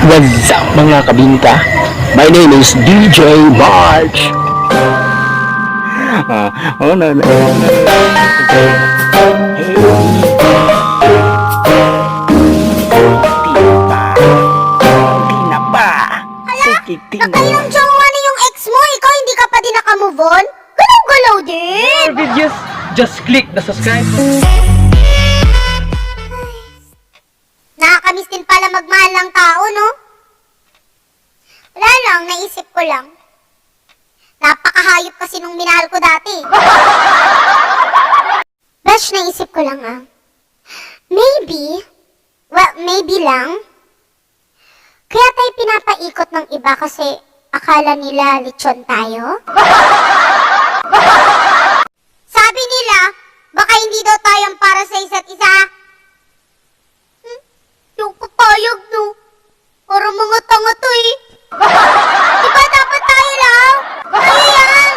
What's up mga kabinta? My name is DJ March. Oh no no. Tina pa. Sige, Tina. Nakayong jowa na yung ex mo, ikaw hindi ka pa din nakamove on? Galaw-galaw din! More videos, just click the subscribe. Nakakamiss din pala magmahal ng tao, no? Wala lang, naisip ko lang. Napakahayop kasi nung minahal ko dati. Besh, naisip ko lang maybe lang, kaya tayo pinapaikot ng iba kasi akala nila lechon tayo. Sabi nila, baka hindi daw tayong para sa isa't isa. Yung papayag, no? Para mga tanga to eh. Diba dapat tayo lang? Tayo yan!